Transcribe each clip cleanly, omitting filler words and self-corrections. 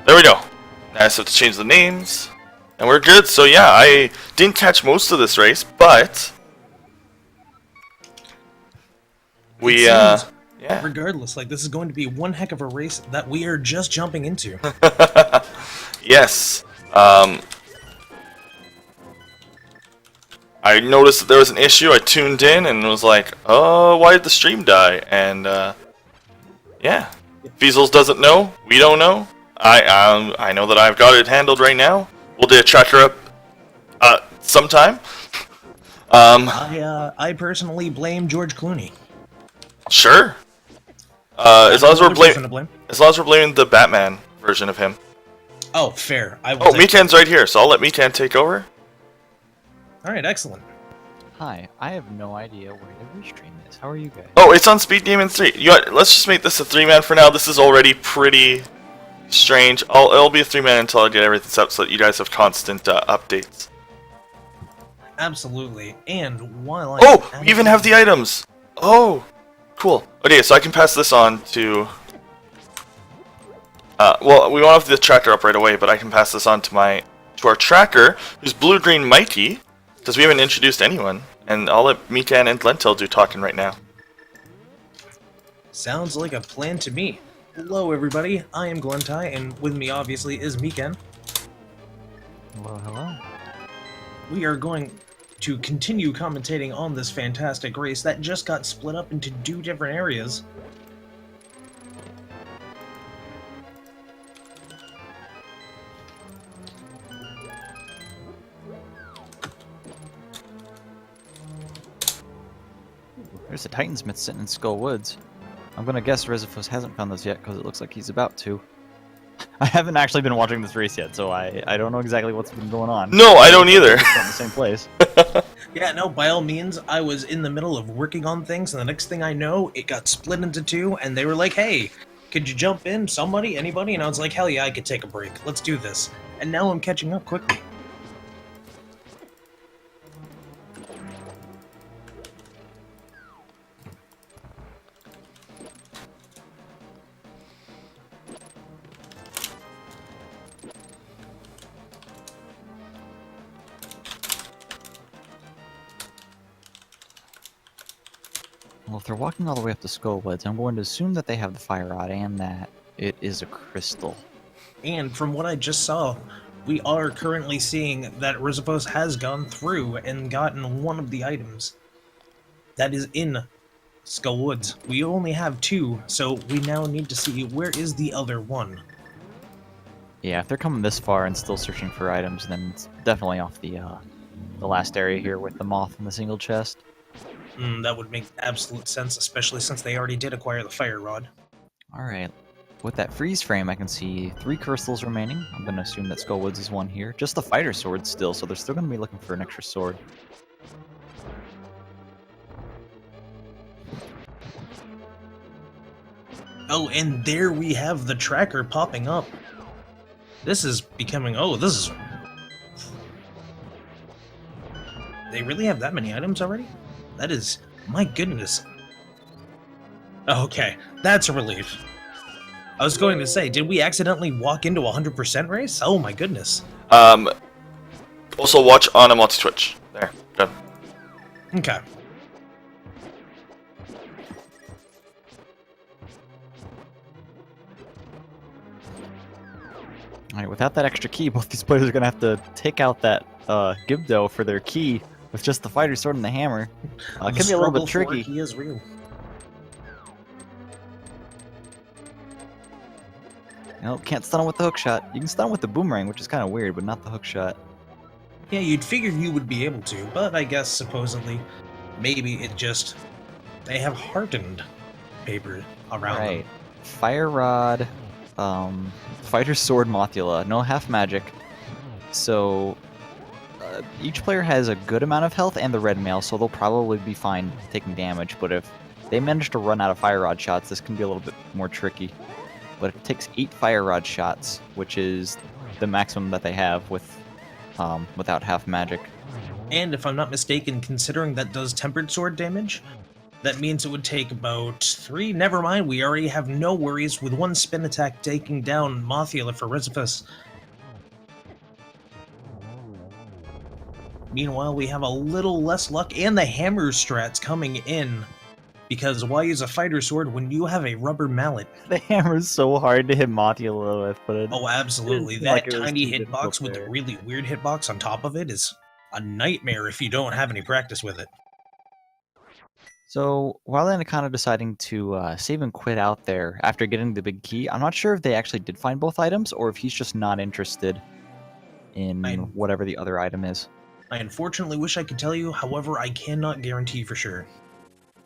There we go. Now I just have to change the names. And we're good. So yeah, I didn't catch most of this race, but we It seems, yeah. regardless, like this is going to be one heck of a race that we are just jumping into. Yes. I noticed that there was an issue. I tuned in and was like, "Oh, why did the stream die?" And yeah, Feasels doesn't know. We don't know. I know that I've got it handled right now. We'll do a tracker up sometime. I personally blame George Clooney. Sure. As long as we're blaming the Batman version of him. Oh, fair. Oh, Mitan's right here, so I'll let Mitan take over. Alright, excellent. Hi, I have no idea where the restream is. How are you guys? Oh, it's on Speed Demon 3. Let's just make this a 3-man for now. This is already pretty strange. It'll be a 3-man until I get everything set up so that you guys have constant updates. Absolutely. And while we even have the items! Oh, cool. Okay, so I can pass this on to... well, we won't have the tracker up right away, but I can pass this on to our tracker, who's Blue-Green Mighty, because we haven't introduced anyone. And I'll let Mikan and Lentil do talking right now. Sounds like a plan to me. Hello everybody, I am Glentai, and with me obviously is Mikan. Hello, hello. We are going to continue commentating on this fantastic race that just got split up into 2 different areas. There's a Titansmith sitting in Skull Woods. I'm gonna guess Rezephos hasn't found this yet because it looks like he's about to. I haven't actually been watching this race yet, so I don't know exactly what's been going on. No, I don't either. It's in the same place. Yeah, no, by all means, I was in the middle of working on things, and the next thing I know, it got split into 2, and they were like, hey, could you jump in? Somebody? Anybody? And I was like, hell yeah, I could take a break. Let's do this. And now I'm catching up quickly. Well, if they're walking all the way up to Skull Woods, I'm going to assume that they have the fire rod and that it is a crystal. And from what I just saw, we are currently seeing that Rezephos has gone through and gotten one of the items that is in Skull Woods. We only have 2, so we now need to see where is the other one. Yeah, if they're coming this far and still searching for items, then it's definitely off the last area here with the moth and the single chest. That would make absolute sense, especially since they already did acquire the fire rod. Alright, with that freeze frame I can see 3 crystals remaining. I'm going to assume that Skull Woods is one here. Just the fighter sword still, so they're still going to be looking for an extra sword. Oh, and there we have the tracker popping up. This is becoming... oh, this is... They really have that many items already? That is... my goodness. Okay, that's a relief. I was going to say, did we accidentally walk into a 100% race? Oh my goodness. Also watch on a multi-twitch. There, good. Okay. Alright, without that extra key, both these players are going to have to take out that Gibdo for their key with just the fighter sword and the hammer. It can be a little bit tricky. He is real. Nope, can't stun him with the hook shot. You can stun him with the boomerang, which is kind of weird, but not the hook shot. Yeah, you'd figure you would be able to, but I guess supposedly, maybe it just... they have hardened paper around them. Fire Rod, Fighter Sword Mothula, no half magic. So, each player has a good amount of health and the red mail, so they'll probably be fine taking damage, but if they manage to run out of Fire Rod shots, this can be a little bit more tricky. But it takes 8 Fire Rod shots, which is the maximum that they have with without half magic. And if I'm not mistaken, considering that does tempered sword damage, That means it would take about 3. Never mind, we already have no worries with 1 spin attack taking down Mothula for Rezephos. Meanwhile, we have a little less luck, and the hammer strats coming in. Because why use a fighter sword when you have a rubber mallet? The hammer's so hard to hit Mothula with, but Oh, absolutely. didn't seem like That it was tiny too difficult hitbox with the there. really weird hitbox on top of it is a nightmare if you don't have any practice with it. So, WildAnaconda deciding to save and quit out there after getting the big key, I'm not sure if they actually did find both items or if he's just not interested in whatever the other item is. I unfortunately wish I could tell you, however, I cannot guarantee for sure.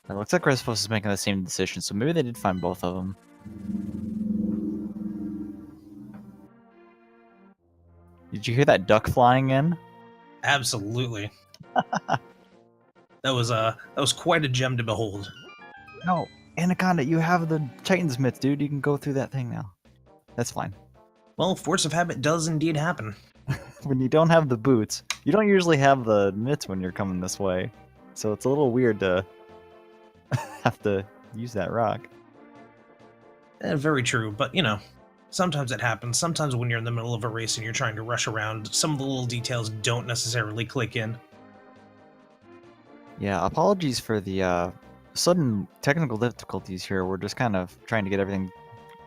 It looks like Rezephos is making the same decision, so maybe they did find both of them. Did you hear that duck flying in? Absolutely. That was quite a gem to behold. No, Anaconda, you have the Titan's mitts, dude. You can go through that thing now. That's fine. Well, force of habit does indeed happen. When you don't have the boots, you don't usually have the mitts when you're coming this way. So it's a little weird to have to use that rock. Very true, but you know, sometimes it happens. Sometimes when you're in the middle of a race and you're trying to rush around, some of the little details don't necessarily click in. Yeah, apologies for the sudden technical difficulties here. We're just kind of trying to get everything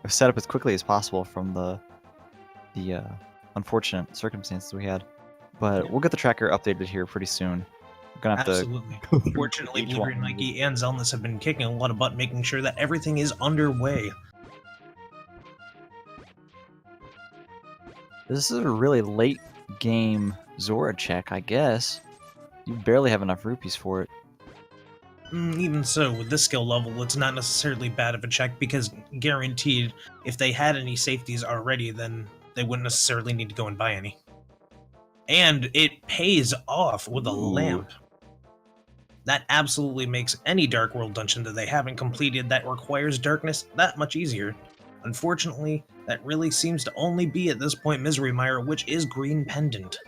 set up as quickly as possible from the unfortunate circumstances we had. But we'll get the tracker updated here pretty soon. We're gonna have Absolutely. to go through Fortunately, each Blue Green one. Nike and Zelnus have been kicking a lot of butt, making sure that everything is underway. This is a really late game Zora check, I guess. You barely have enough rupees for it. Even so, with this skill level, it's not necessarily bad of a check because guaranteed, if they had any safeties already, then they wouldn't necessarily need to go and buy any. And it pays off with a lamp. That absolutely makes any Dark World dungeon that they haven't completed that requires darkness that much easier. Unfortunately, that really seems to only be at this point Misery Mire, which is Green Pendant.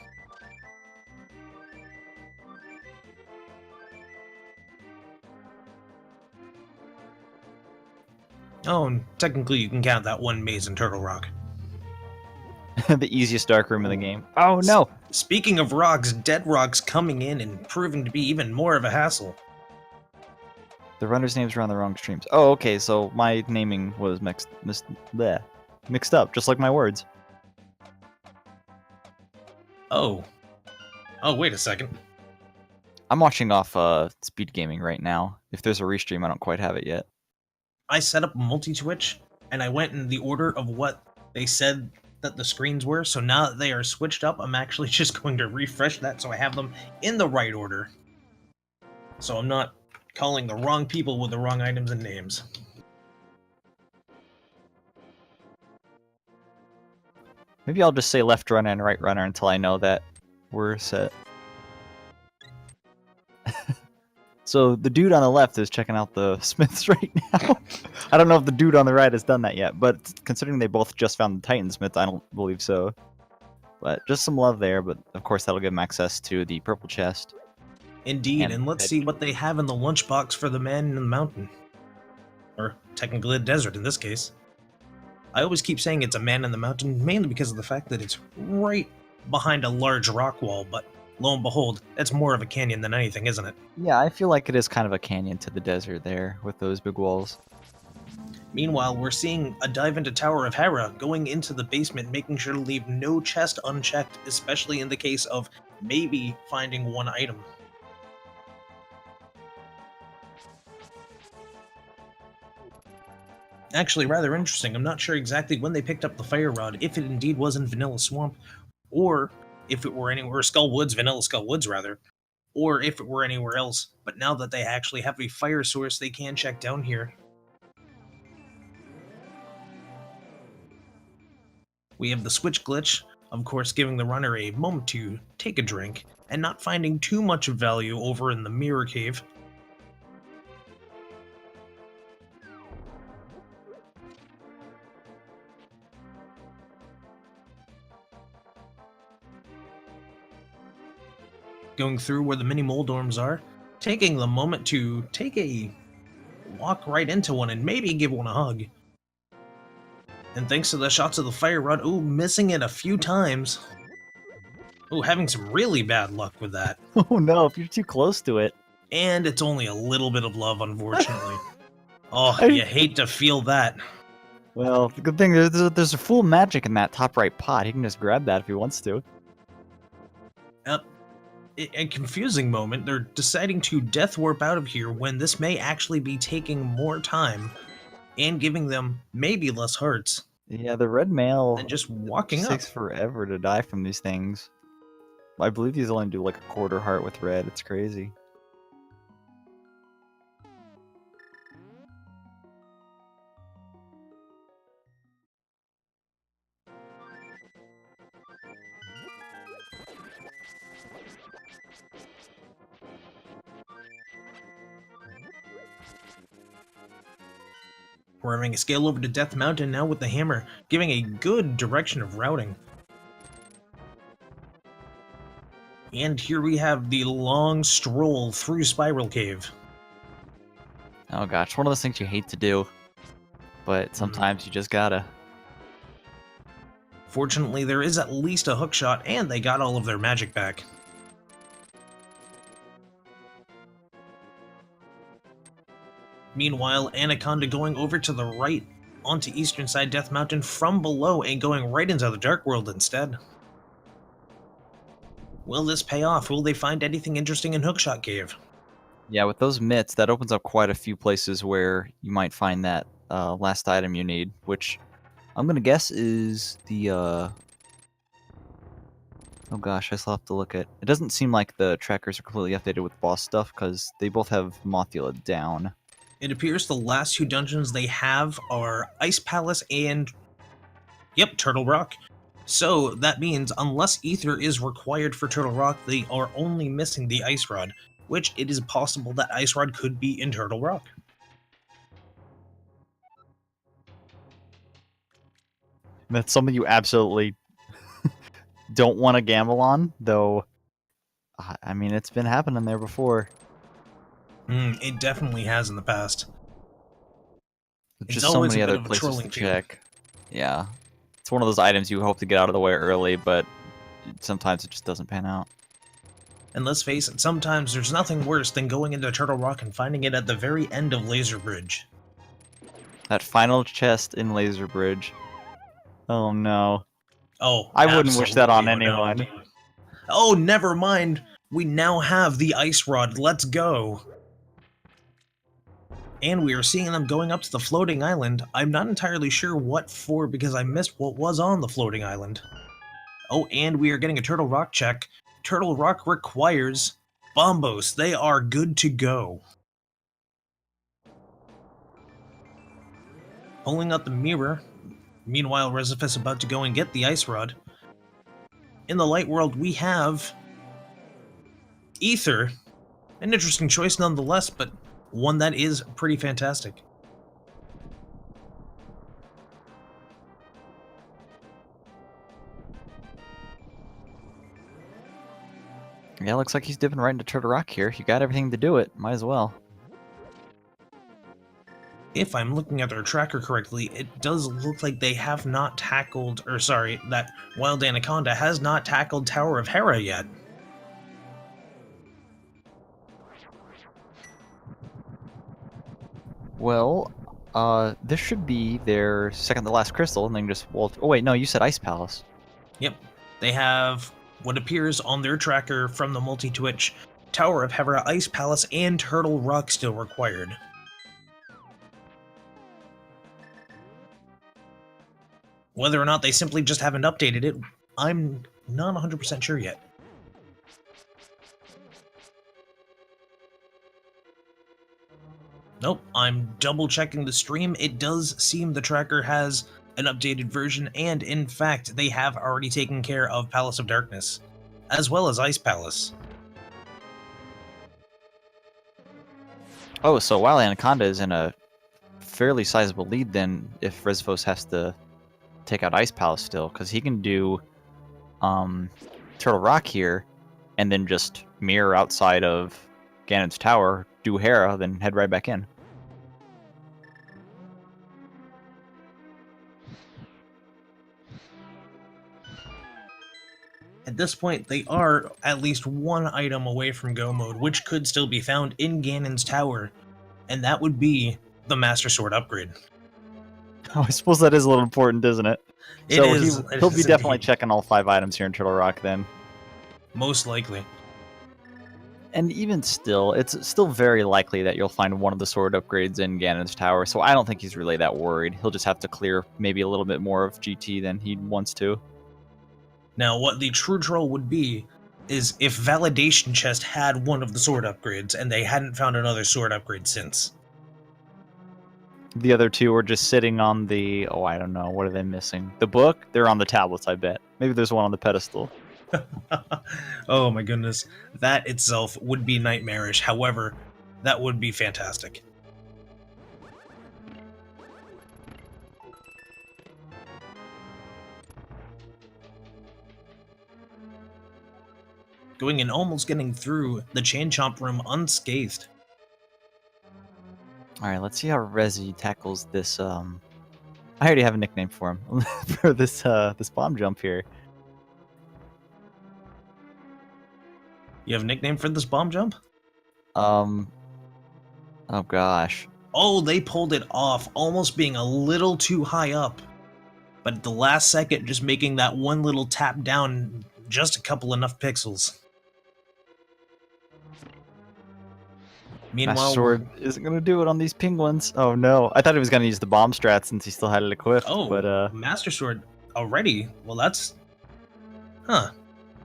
Oh, and technically you can count that one maze in Turtle Rock. The easiest dark room in the game. Oh no! Speaking of rocks, dead rocks coming in and proving to be even more of a hassle. The runner's names were on the wrong streams. Oh, okay, so my naming was mixed up, just like my words. Oh. Oh, wait a second. I'm watching off speed gaming right now. If there's a restream, I don't quite have it yet. I set up multi-twitch, and I went in the order of what they said that the screens were, so now that they are switched up, I'm actually just going to refresh that so I have them in the right order. So I'm not calling the wrong people with the wrong items and names. Maybe I'll just say left runner and right runner until I know that we're set. So the dude on the left is checking out the smiths right now. I don't know if the dude on the right has done that yet, but considering they both just found the Titan smith, I don't believe so. But just some love there, but of course that'll give them access to the purple chest. Indeed, and let's see what they have in the lunchbox for the man in the mountain. Or technically the desert in this case. I always keep saying it's a man in the mountain, mainly because of the fact that it's right behind a large rock wall, but lo and behold, it's more of a canyon than anything, isn't it? Yeah, I feel like it is kind of a canyon to the desert there with those big walls. Meanwhile, we're seeing a dive into Tower of Hera, going into the basement, making sure to leave no chest unchecked, especially in the case of maybe finding one item. Actually, rather interesting. I'm not sure exactly when they picked up the fire rod, if it indeed was in Vanilla Swamp, or if it were anywhere, Skull Woods, Vanilla Skull Woods rather, or if it were anywhere else. But now that they actually have a fire source, they can check down here. We have the switch glitch, of course giving the runner a moment to take a drink, and not finding too much of value over in the Mirror Cave. Going through where the mini Moldorms are, taking the moment to take a walk right into one and maybe give one a hug. And thanks to the shots of the fire rod, ooh, missing it a few times. Ooh, having some really bad luck with that. Oh no, if you're too close to it. And it's only a little bit of love, unfortunately. Oh, I- you hate to feel that. Well, the good thing, there's a full magic in that top right pot. He can just grab that if he wants to. A confusing moment. They're deciding to death warp out of here when this may actually be taking more time and giving them maybe less hearts Yeah, the red male than just walking up. takes forever to die from these things. I believe these only do like a quarter heart with red. It's crazy. We're having a scale over to Death Mountain now with the hammer, giving a good direction of routing. And here we have the long stroll through Spiral Cave. Oh gosh, one of those things you hate to do, but sometimes you just gotta. Fortunately, there is at least a hook shot, and they got all of their magic back. Meanwhile, Anaconda going over to the right onto eastern side Death Mountain from below and going right into the Dark World instead. Will this pay off? Will they find anything interesting in Hookshot Cave? Yeah, with those mitts, that opens up quite a few places where you might find that last item you need, which I'm gonna guess is the. Oh gosh, I still have to look at. It doesn't seem like the trackers are completely updated with boss stuff because they both have Mothula down. It appears the last two dungeons they have are Ice Palace and, yep, Turtle Rock. So that means unless Ether is required for Turtle Rock, they are only missing the Ice Rod, which it is possible that Ice Rod could be in Turtle Rock. That's something you absolutely don't want to gamble on, though. I mean, it's been happening there before. It definitely has in the past. There's It's just so always many a bit other of a places trolling to field. check. Yeah. It's one of those items you hope to get out of the way early, but sometimes it just doesn't pan out. And let's face it, sometimes there's nothing worse than going into Turtle Rock and finding it at the very end of Laser Bridge. That final chest in Laser Bridge. Oh no. Oh, I wouldn't wish that on absolutely no. anyone. Oh, never mind. We now have the Ice Rod. Let's go. And we are seeing them going up to the floating island. I'm not entirely sure what for because I missed what was on the floating island. Oh, and we are getting a Turtle Rock check. Turtle Rock requires Bombos. They are good to go. Pulling out the mirror. Meanwhile, Rezephos about to go and get the Ice Rod. In the Light World, we have Ether. An interesting choice nonetheless, but one that is pretty fantastic. Yeah, looks like he's dipping right into Turtle Rock here. You got everything to do it. Might as well. If I'm looking at their tracker correctly, it does look like they have not tackled, or sorry, that Wild Anaconda has not tackled Tower of Hera yet. Well, this should be their second to last crystal, and then just oh wait, no, you said Ice Palace. Yep. They have what appears on their tracker from the multi-twitch, Tower of Hera, Ice Palace, and Turtle Rock still required. Whether or not they simply just haven't updated it, I'm not 100% sure yet. Nope, I'm double checking the stream. It does seem the tracker has an updated version, and in fact, they have already taken care of Palace of Darkness, as well as Ice Palace. Oh, so Wild Anaconda is in a fairly sizable lead then if Rezephos has to take out Ice Palace still, because he can do Turtle Rock here, and then just mirror outside of Ganon's tower, do Hera, then head right back in. At this point, they are at least one item away from Go mode, which could still be found in Ganon's tower, and that would be the Master Sword upgrade. Oh, I suppose that is a little important, isn't it? It So is. he'll be definitely Indeed. checking all 5 items here in Turtle Rock then. Most likely. And even still, it's still very likely that you'll find one of the sword upgrades in Ganon's tower, so I don't think he's really that worried. He'll just have to clear maybe a little bit more of GT than he wants to. Now, what the true troll would be is if Validation Chest had one of the sword upgrades and they hadn't found another sword upgrade since. The other 2 are just sitting on the... Oh, I don't know. What are they missing? The book? They're on the tablets, I bet. Maybe there's one on the pedestal. Oh my goodness. That itself would be nightmarish. However, that would be fantastic. Going and almost getting through the Chain Chomp room unscathed. Alright, let's see how Rezi tackles this, I already have a nickname for him. For this, this bomb jump here. You have a nickname for this bomb jump? Oh gosh. Oh, they pulled it off, almost being a little too high up. But at the last second, just making that one little tap down, just a couple enough pixels. Meanwhile, Master Sword isn't going to do it on these penguins. Oh no. I thought he was going to use the bomb strat since he still had it equipped. oh, But, Master Sword already? Well, that's... Huh.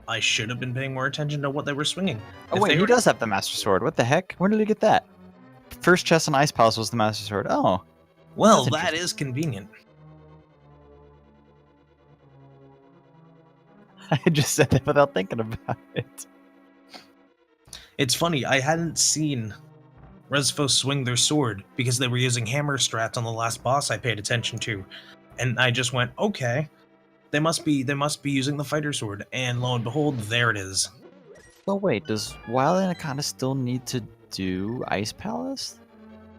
I should have been paying more attention to what they were swinging. Oh If wait, they he were- does have the Master Sword. What the heck? Where did he get that? First chest in Ice Palace was the Master Sword. Oh. Well, That's that is convenient. I just said that without thinking about it. It's funny, I hadn't seen Rezephos swing their sword because they were using hammer strats on the last boss I paid attention to. And I just went, okay, they must be using the fighter sword, and lo and behold, there it is. Oh wait, does WildAnaconda still need to do Ice Palace?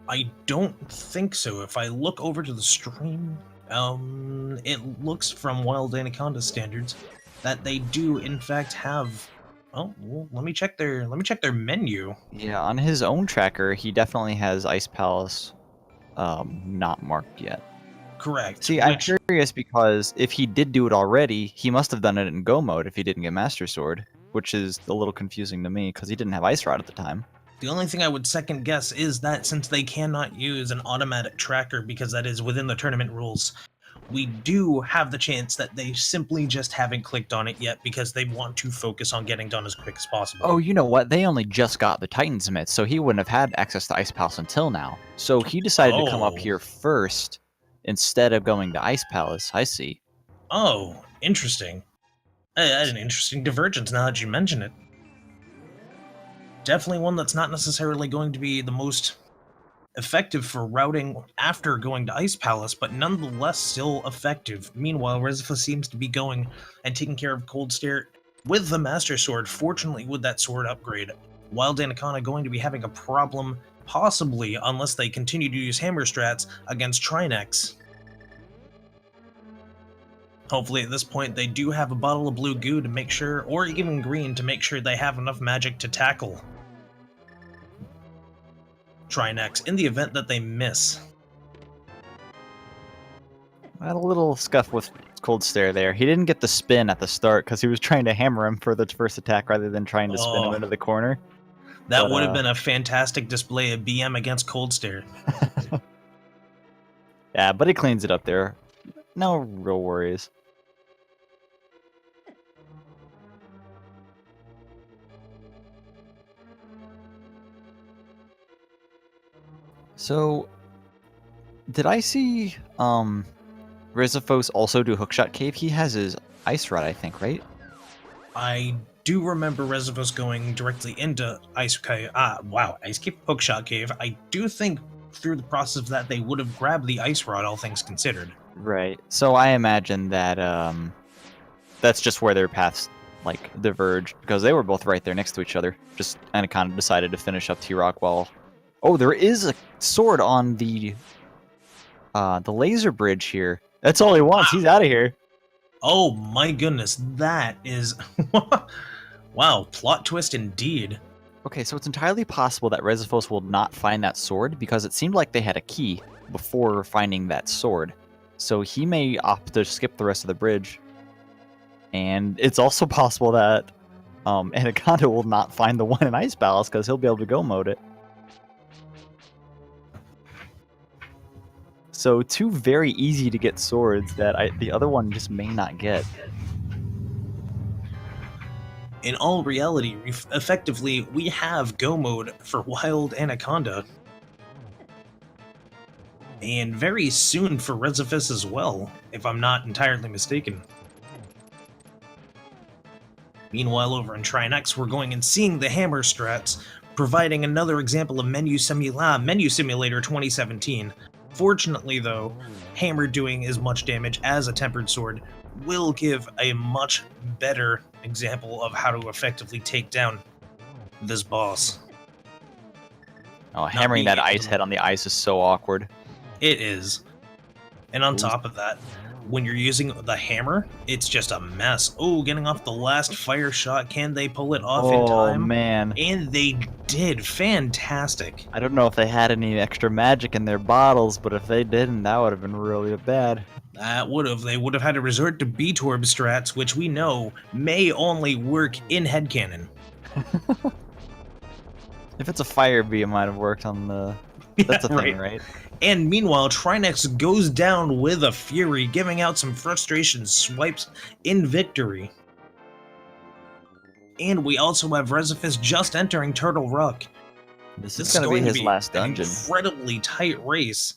I don't think so. If I look over to the stream, it looks from Wild Anaconda standards that they do in fact have. Oh, well, let me check their menu. Yeah, on his own tracker, he definitely has Ice Palace not marked yet. Correct. See, I'm which- curious because if he did do it already, he must have done it in Go mode if he didn't get Master Sword, which is a little confusing to me because he didn't have Ice Rod at the time. The only thing I would second guess is that since they cannot use an automatic tracker because that is within the tournament rules, we do have the chance that they simply just haven't clicked on it yet because they want to focus on getting done as quick as possible. Oh, you know what? They only just got the Titan's Myth, so he wouldn't have had access to Ice Palace until now. So he decided to come up Oh. here first instead of going to Ice Palace. I see. Oh, interesting. That's an interesting divergence now that you mention it. Definitely one that's not necessarily going to be the most effective for routing after going to Ice Palace, but nonetheless still effective. Meanwhile, Rezephos seems to be going and taking care of Cold Stare with the Master Sword. Fortunately, with that sword upgrade, Wild Anaconda going to be having a problem, possibly, unless they continue to use hammer strats, against Trinex. Hopefully at this point they do have a bottle of blue goo to make sure, or even green, to make sure they have enough magic to tackle Trinex in the event that they miss. I had a little scuff with Cold Stare there. He didn't get the spin at the start because he was trying to hammer him for the first attack rather than trying to spin him Oh. into the corner. That But, would have been a fantastic display of BM against Cold Stare. Yeah, but he cleans it up there. No real worries. So, did I see Rezephos also do Hookshot Cave? He has his Ice Rod, I think, right? I do remember Rezephos going directly into Ice Cave. Ice Cave, Hookshot Cave. I do think through the process of that they would have grabbed the Ice Rod, all things considered. Right. So I imagine that that's just where their paths like diverge because they were both right there next to each other. Just Anaconda decided to finish up T-Rock while. Oh, there is a sword on the laser bridge here. That's all he wants. He's out of here. Oh my goodness, that is... wow, plot twist indeed. Okay, so it's entirely possible that Rezephos will not find that sword because it seemed like they had a key before finding that sword. So he may opt to skip the rest of the bridge. And it's also possible that Anaconda will not find the one in Ice Palace because he'll be able to go mode it. So two very easy to get swords that the other one just may not get. In all reality, effectively, we have Go mode for Wild Anaconda. And very soon for Rezephos as well, if I'm not entirely mistaken. Meanwhile, over in Trinex, we're going and seeing the hammer strats, providing another example of Menu Simulator 2017. Fortunately, though, hammer doing as much damage as a tempered sword will give a much better example of how to effectively take down this boss. Oh, hammering that ice head on the ice is so awkward. It is. And on top of that, when you're using the hammer, it's just a mess. Oh, getting off the last fire shot. Can they pull it off in time? Oh, man. And they did. Fantastic. I don't know if they had any extra magic in their bottles, but if they didn't, that would have been really bad. That would have. They would have had to resort to B-Torb strats, which we know may only work in headcanon. If it's a fire bee, it might have worked on the... That's a thing, right? And meanwhile, Trinex goes down with a fury, giving out some frustration swipes in victory. And we also have Rezephos just entering Turtle Rock. This is going to be his last dungeon. An incredibly tight race.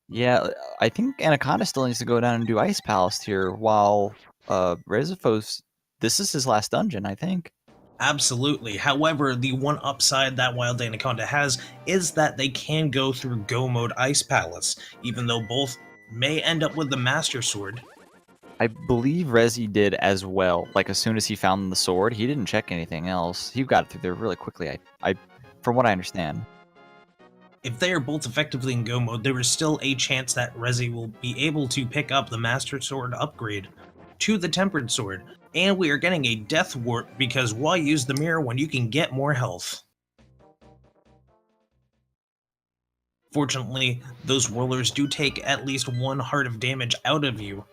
Yeah, I think Anaconda still needs to go down and do Ice Palace here, while Rezephos, this is his last dungeon, I think. Absolutely. However, the one upside that Wild Anaconda has is that they can go through Go Mode Ice Palace, even though both may end up with the Master Sword. I believe Rezi did as well. Like, as soon as he found the sword, he didn't check anything else. He got through there really quickly, from what I understand. If they are both effectively in Go Mode, there is still a chance that Rezi will be able to pick up the Master Sword upgrade to the Tempered Sword. And we are getting a Death Warp because why use the mirror when you can get more health? Fortunately, those whirlers do take at least 1 heart of damage out of you.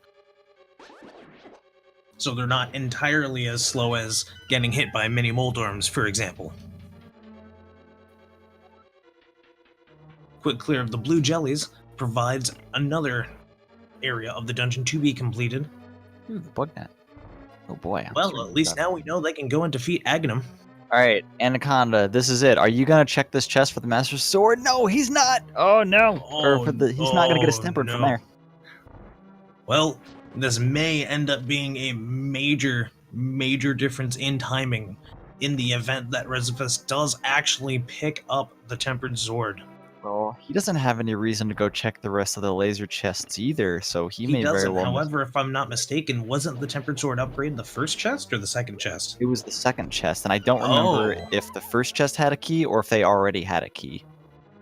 So they're not entirely as slow as getting hit by mini Moldorms, for example. Quick clear of the blue jellies provides another area of the dungeon to be completed. Ooh, the bug net. Oh boy. Well, at least now we know they can go and defeat Aghanim. Alright, Anaconda, this is it. Are you gonna check this chest for the Master Sword? No, he's not! Oh no! He's not gonna get his tempered from there. Well, this may end up being a major difference in timing in the event that Rezephos does actually pick up the Tempered Sword. Well, he doesn't have any reason to go check the rest of the laser chests either, so he may very well... However, if I'm not mistaken, wasn't the Tempered Sword upgrade the first chest or the second chest? It was the second chest, and I don't remember if the first chest had a key or if they already had a key.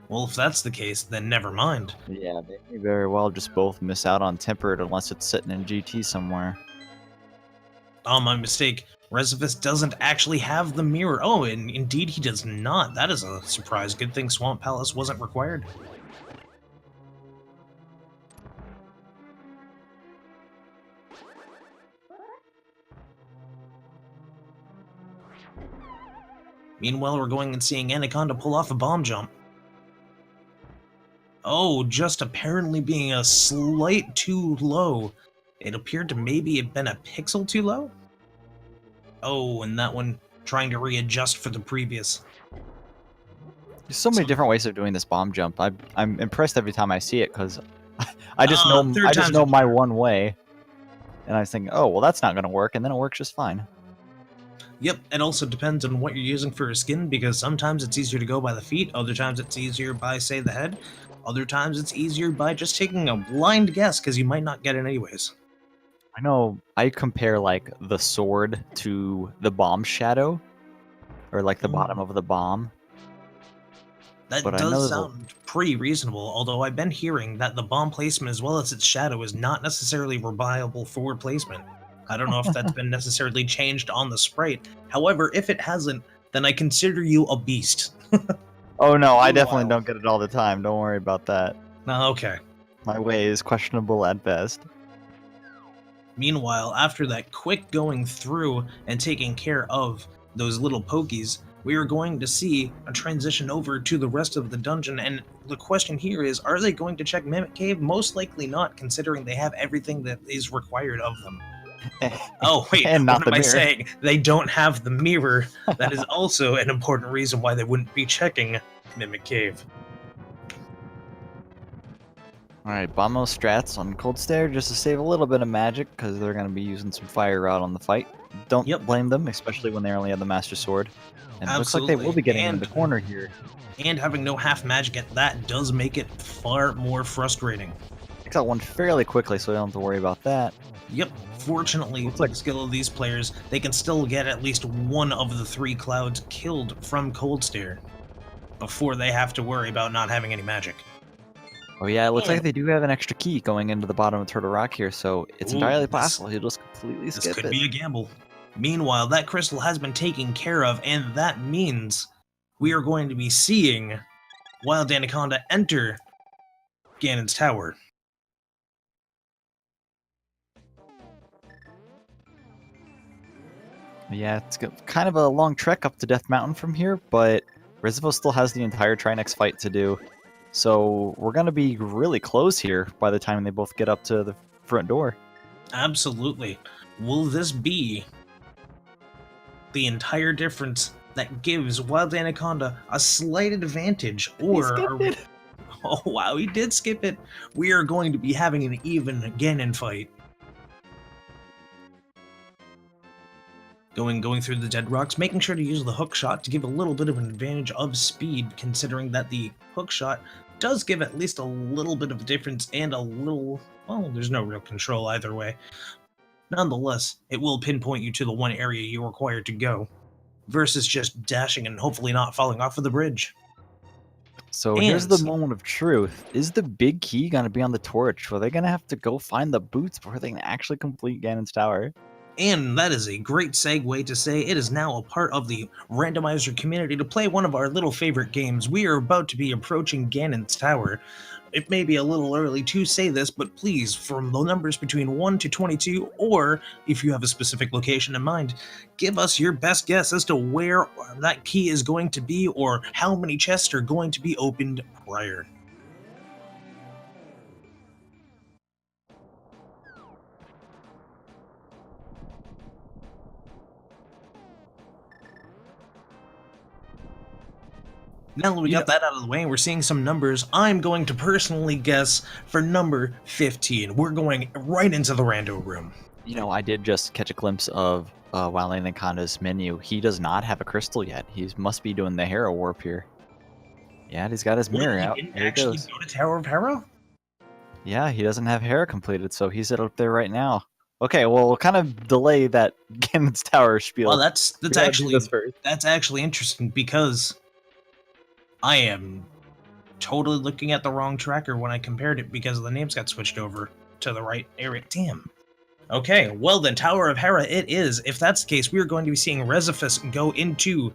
Well, if that's the case, then never mind. Yeah, they may very well just both miss out on Tempered unless it's sitting in GT somewhere. Oh, my mistake. Rezephos doesn't actually have the mirror. Oh, and indeed he does not. That is a surprise. Good thing Swamp Palace wasn't required. Meanwhile, we're going and seeing Anaconda pull off a bomb jump. Oh, just apparently being a slight too low. It appeared to maybe have been a pixel too low? Oh, and that one trying to readjust for the previous. There's so many different ways of doing this bomb jump. I'm impressed every time I see it because I just know my one way, and I was thinking, oh well, that's not going to work, and then it works just fine. Yep, it also depends on what you're using for a skin because sometimes it's easier to go by the feet, other times it's easier by, say, the head, other times it's easier by just taking a blind guess because you might not get it anyways. I know I compare like the sword to the bomb shadow, or like the bottom of the bomb. That But I know does there's a- sound pretty reasonable, although I've been hearing that the bomb placement as well as its shadow is not necessarily reliable for placement. I don't know if that's been necessarily changed on the sprite. However, if it hasn't, then I consider you a beast. Oh no, I definitely Meanwhile- don't get it all the time. Don't worry about that. Okay. My way is questionable at best. Meanwhile, after that quick going through and taking care of those little pokies, we are going to see a transition over to the rest of the dungeon, and the question here is, are they going to check Mimic Cave? Most likely not, considering they have everything that is required of them. Oh, wait, And not what the am I mirror. saying? They don't have the mirror. That is also an important reason why they wouldn't be checking Mimic Cave. Alright, Bombo strats on Cold Stare just to save a little bit of magic because they're going to be using some fire rod on the fight. Don't Yep. blame them, especially when they only have the Master Sword. And it looks like Absolutely. they will be getting into And- the corner here. And having no half magic at that does make it far more frustrating. Picks out one fairly quickly, so we don't have to worry about that. Yep. Fortunately, Looks with like- the skill of these players, they can still get at least one of the 3 clouds killed from Cold Stare before they have to worry about not having any magic. Oh yeah, it looks And- like they do have an extra key going into the bottom of Turtle Rock here, so it's Ooh, entirely this- possible he'll just completely This skip could it. be a gamble. Meanwhile, that crystal has been taken care of, and that means we are going to be seeing Wild Anaconda enter Ganon's Tower. Yeah, it's kind of a long trek up to Death Mountain from here, but Rezephos still has the entire Trinex fight to do. So we're going to be really close here by the time they both get up to the front door. Absolutely. Will this be the entire difference that gives Wild Anaconda a slight advantage? Or are we... Oh wow, he did skip it. We are going to be having an even Ganon fight. Going through the dead rocks, making sure to use the hook shot to give a little bit of an advantage of speed, considering that the hook shot does give at least a little bit of a difference and a little, well, there's no real control either way. Nonetheless, it will pinpoint you to the one area you're required to go, versus just dashing and hopefully not falling off of the bridge. So here's the And- moment of truth. Is the big key going to be on the torch? Or are they going to have to go find the boots before they can actually complete Ganon's Tower? And that is a great segue to say it is now a part of the Randomizer community to play one of our little favorite games. We are about to be approaching Ganon's Tower. It may be a little early to say this, but please, from the numbers between 1 to 22, or if you have a specific location in mind, give us your best guess as to where that key is going to be or how many chests are going to be opened prior. Now that we got that out of the way and we're seeing some numbers, I'm going to personally guess for number 15. We're going right into the rando room. You know, I did just catch a glimpse of WildAnaconda's menu. He does not have a crystal yet. He must be doing the Hero Warp here. Yeah, he's got his mirror What, out. he didn't Here it actually goes. go to Tower of Hera? Yeah, he doesn't have Hera completed, so he's up there right now. Okay, well, we'll kind of delay that Ganon's Tower spiel. Well, that's We gotta do actually this first. that's actually interesting because I am totally looking at the wrong tracker when I compared it because the names got switched over to the right area. Damn. Okay, well then, Tower of Hera it is. If that's the case, we are going to be seeing Rezephos go into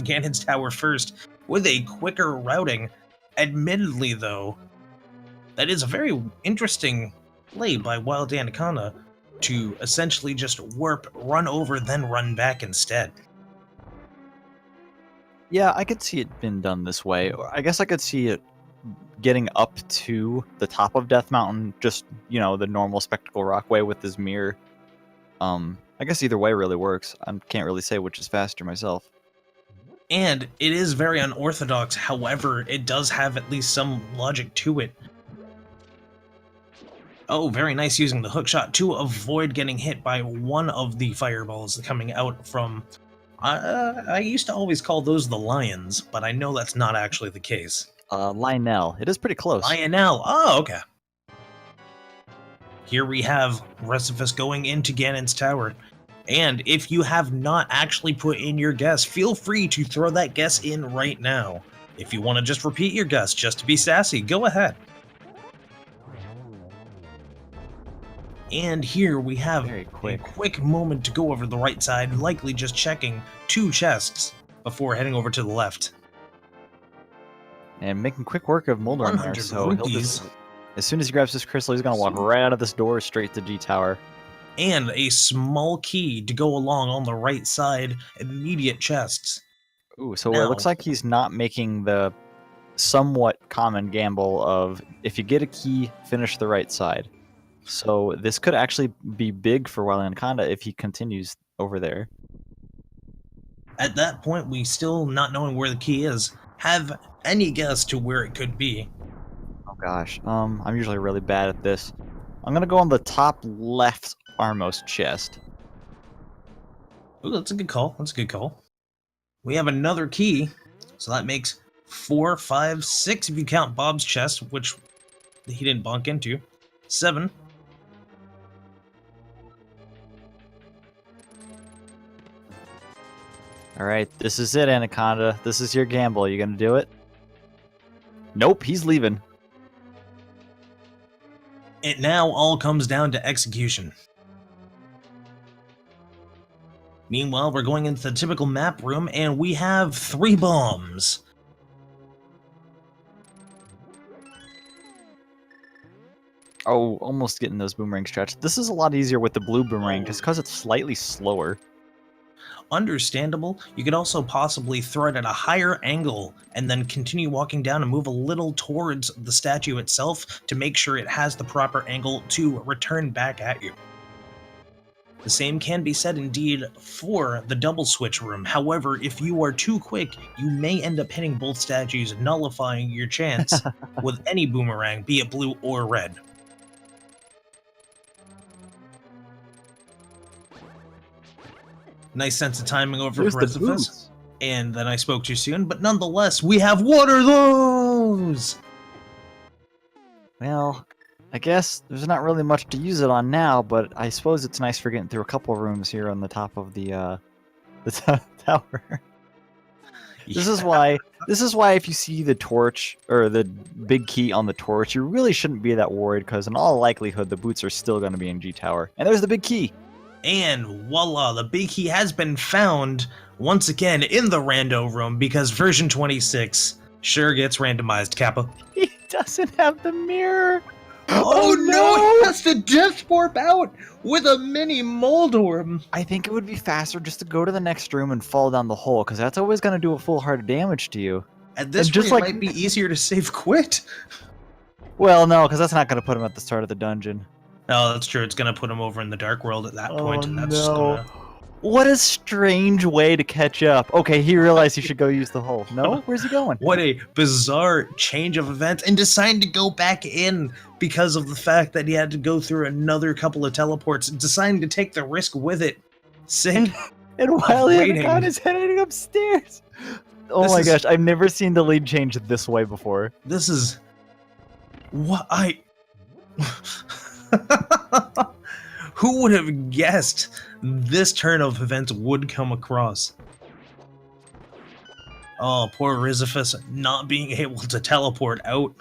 Ganon's Tower first with a quicker routing. Admittedly, though, that is a very interesting play by Wild Anaconda to essentially just warp, run over, then run back instead. Yeah, I could see it been done this way. Or I guess I could see it getting up to the top of Death Mountain, just, you know, the normal Spectacle Rock way with his mirror. I guess either way really works. I can't really say which is faster myself. And it is very unorthodox, however, it does have at least some logic to it. Oh, very nice using the hookshot to avoid getting hit by one of the fireballs coming out from... I used to always call those the lions, but I know that's not actually the case. Lionel. It is pretty close. Lionel. Oh, okay. Here we have Rezephos going into Ganon's Tower. And if you have not actually put in your guess, feel free to throw that guess in right now. If you want to just repeat your guess, just to be sassy, go ahead. And here we have Very quick. a quick moment to go over the right side, likely just checking 2 chests before heading over to the left. And making quick work of Mulder in there, 100 so he'll rupees. just, as soon as he grabs this crystal, he's gonna walk right out of this door straight to G Tower. And a small key to go along on the right side, immediate chests. Ooh, so Now- it looks like he's not making the somewhat common gamble of if you get a key, finish the right side. So this could actually be big for WildAnaconda if he continues over there. At that point, we still not knowing where the key is, have any guess to where it could be. Oh gosh, I'm usually really bad at this. I'm gonna go on the top left armmost chest. Ooh, that's a good call. That's a good call. We have another key, so that makes 4, 5, 6 if you count Bob's chest, which he didn't bonk into. 7. Alright, this is it, Anaconda. This is your gamble. You gonna do it? Nope, he's leaving. It now all comes down to execution. Meanwhile, we're going into the typical map room, and we have 3 bombs. Oh, almost getting those boomerang stretched. This is a lot easier with the blue boomerang, just because it's slightly slower. Understandable. You could also possibly throw it at a higher angle and then continue walking down and move a little towards the statue itself to make sure it has the proper angle to return back at you. The same can be said indeed for the double switch room. However, if you are too quick, you may end up hitting both statues, nullifying your chance with any boomerang, be it blue or red. Nice sense of timing over There's the Rezephos. boots. And then I spoke too soon, but nonetheless, we have what are those? Well, I guess there's not really much to use it on now, but I suppose it's nice for getting through a couple rooms here on the top of the tower. This is why if you see the torch or the big key on the torch, you really shouldn't be that worried, because in all likelihood the boots are still going to be in G Tower. And there's the big key. And voila, the big key has been found once again in the rando room because version 26 sure gets randomized, Kappa. He doesn't have the mirror. Oh no, it has to death warp out with a mini Moldorm. I think it would be faster just to go to the next room and fall down the hole, because that's always going to do a full heart of damage to you. At this And just rate, like- it might be easier to save quit. Well, no, because that's not going to put him at the start of the dungeon. No, that's true. It's gonna put him over in the dark world at that point, and that's just no. gonna... What a strange way to catch up. Okay, he realized he should go use the hole. No? Where's he going? What a bizarre change of events, and deciding to go back in because of the fact that he had to go through another couple of teleports, deciding to take the risk with it. Sick. And while waiting. Anaconda is heading upstairs. Oh This my is- gosh, I've never seen the lead change this way before. This is... What I... Who would have guessed this turn of events would come across? Oh, poor Rezephos not being able to teleport out.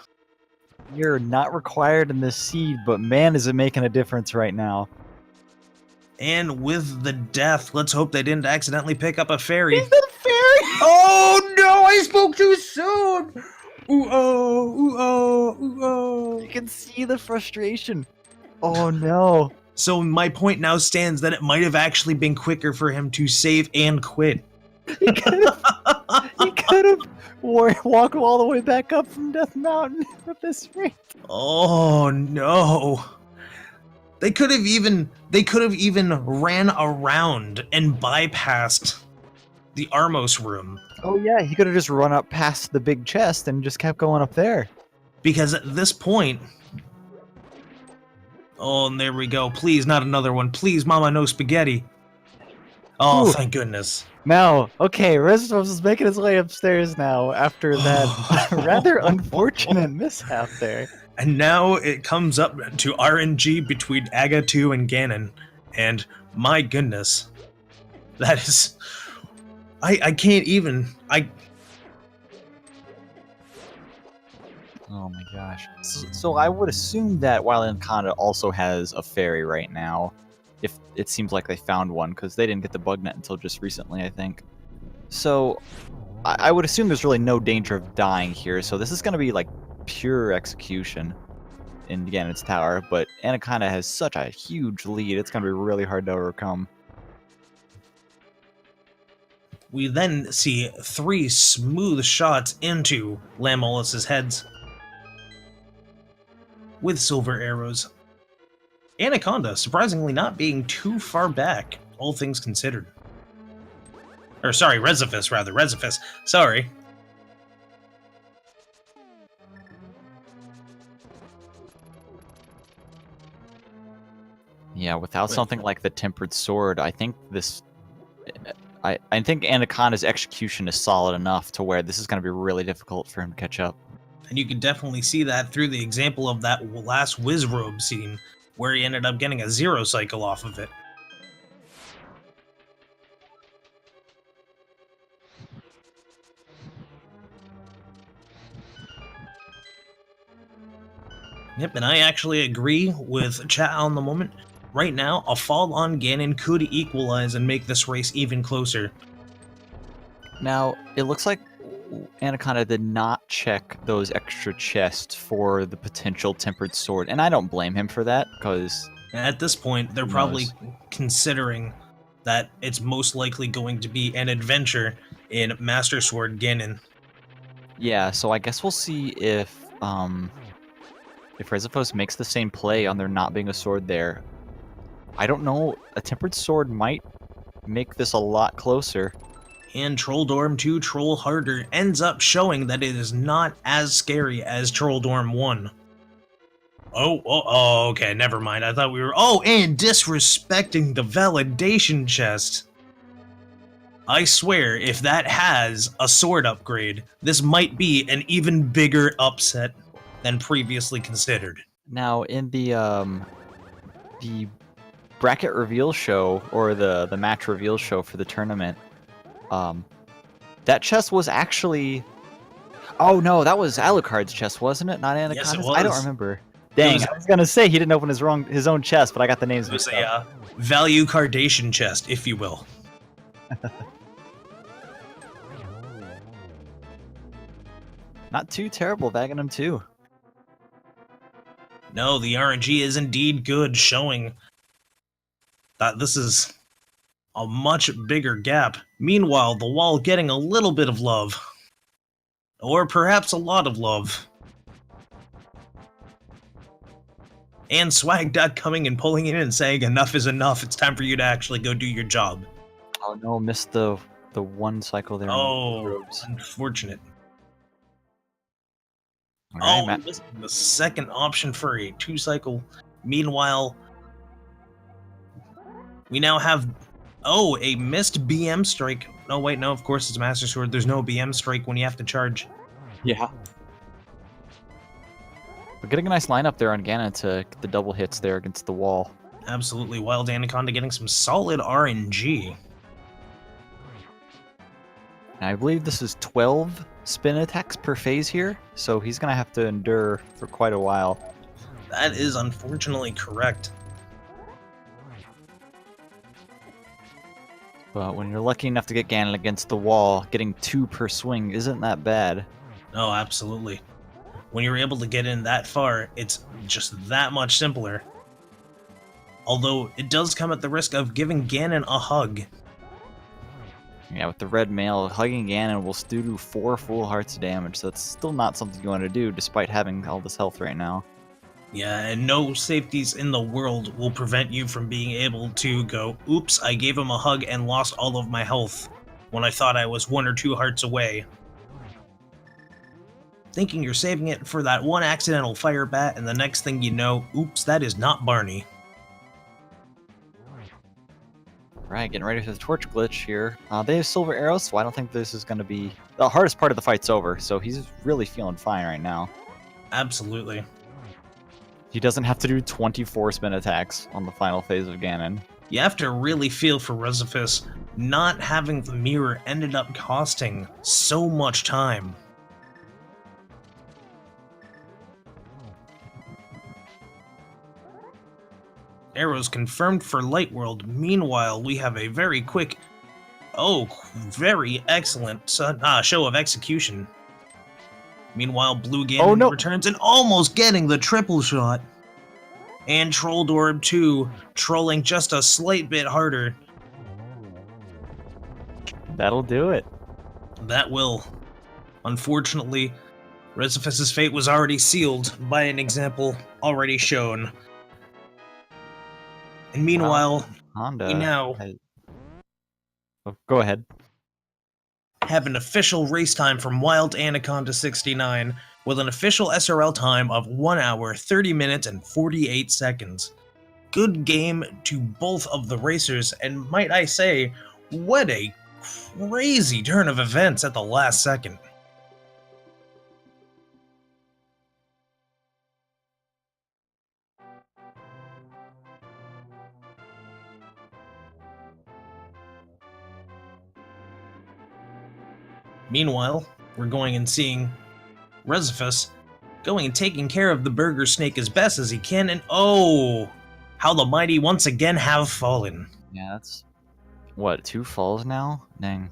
You're not required in this seed, but man, is it making a difference right now. And with the death, let's hope they didn't accidentally pick up a fairy. the fairy! Oh no, I spoke too soon! Ooh oh, ooh oh, ooh oh. You can see the frustration. Oh no. So my point now stands that it might have actually been quicker for him to save and quit. He could have walked all the way back up from Death Mountain at this rate. Oh no. They could have even ran around and bypassed the Armos room. Oh yeah, he could have just run up past the big chest and just kept going up there. Because at this point... Oh, and there we go. Please, not another one. Please, Mama, no spaghetti. Oh, Ooh. thank goodness. Now, okay, Rezephos is making his way upstairs now after that rather unfortunate mishap there. And now it comes up to RNG between Aga 2 and Ganon. And my goodness. That is... I can't even... Oh my gosh. So I would assume that WildAnaconda also has a fairy right now. If it seems like they found one, because they didn't get the bug net until just recently, I think. So I would assume there's really no danger of dying here, so this is going to be like pure execution in Ganon's tower, but Anaconda has such a huge lead, it's going to be really hard to overcome. We then see 3 smooth shots into Lamolus's heads with silver arrows. Anaconda surprisingly not being too far back, all things considered. Or sorry, Rezephos rather, Rezephos. Sorry. Yeah, without something like the Tempered Sword, I think this... I think Anaconda's execution is solid enough to where this is going to be really difficult for him to catch up. And you can definitely see that through the example of that last Wizrobe scene, where he ended up getting a 0 cycle off of it. Yep, and I actually agree with chat on the moment. Right now, a fall on Ganon could equalize and make this race even closer. Now, it looks like Anaconda did not check those extra chests for the potential Tempered Sword, and I don't blame him for that, because... At this point, they're probably considering that it's most likely going to be an adventure in Master Sword Ganon. Yeah, so I guess we'll see if Rezephos makes the same play on there not being a sword there. I don't know, a Tempered Sword might make this a lot closer. And Trolldorm 2 Troll Harder ends up showing that it is not as scary as Trolldorm 1. Oh, okay, never mind. I thought we were... Oh, and disrespecting the validation chest. I swear, if that has a sword upgrade, this might be an even bigger upset than previously considered. Now, in the bracket reveal show, or the match reveal show for the tournament, that chest was actually... Oh no, that was Alucard's chest, wasn't it? Not Anaconda's? Yes, it was. I don't remember. Dang, I was gonna say he didn't open his own chest, but I got the names It was mixed up. a value cardation chest, if you will. Not too terrible, Ganon 2. No, the RNG is indeed good, showing that this is a much bigger gap. Meanwhile, the wall getting a little bit of love. Or perhaps a lot of love. And Swagdot coming and pulling in and saying, enough is enough, it's time for you to actually go do your job. Oh no, missed the one cycle there. Oh, unfortunate. All right, Oh, missed the second option for a 2-cycle. Meanwhile, we now have, a missed BM strike. No, wait, no, of course it's Master Sword. There's no BM strike when you have to charge. Yeah. We're getting a nice lineup there on Ganon to get the double hits there against the wall. Absolutely. WildAnaconda getting some solid RNG. And I believe this is 12 spin attacks per phase here, so he's going to have to endure for quite a while. That is unfortunately correct. But when you're lucky enough to get Ganon against the wall, getting 2 per swing isn't that bad. No, absolutely. When you're able to get in that far, it's just that much simpler. Although, it does come at the risk of giving Ganon a hug. Yeah, with the red mail, hugging Ganon will still do 4 full hearts of damage, so that's still not something you want to do, despite having all this health right now. Yeah, and no safeties in the world will prevent you from being able to go, oops, I gave him a hug and lost all of my health, when I thought I was 1 or 2 hearts away. Thinking you're saving it for that one accidental fire bat, and the next thing you know, oops, that is not Barney. Right, getting ready for the torch glitch here. They have silver arrows, so I don't think this is going to be... The hardest part of the fight's over, so he's really feeling fine right now. Absolutely. He doesn't have to do 24 spin attacks on the final phase of Ganon. You have to really feel for Rezephos. Not having the mirror ended up costing so much time. Arrows confirmed for Light World. Meanwhile, we have a very quick, very excellent show of execution. Meanwhile, Blue Ganon returns and almost getting the triple shot. And Trolldorb 2 trolling just a slight bit harder. That'll do it. That will. Unfortunately, Rezephos' fate was already sealed by an example already shown. And meanwhile, we now go ahead. Have an official race time from WildAnaconda69 with an official SRL time of 1 hour, 30 minutes, and 48 seconds. Good game to both of the racers, and might I say, what a crazy turn of events at the last second. Meanwhile, we're going and seeing Rezephos going and taking care of the burger snake as best as he can, and oh, how the mighty once again have fallen. Yeah, that's what, 2 falls now? Dang.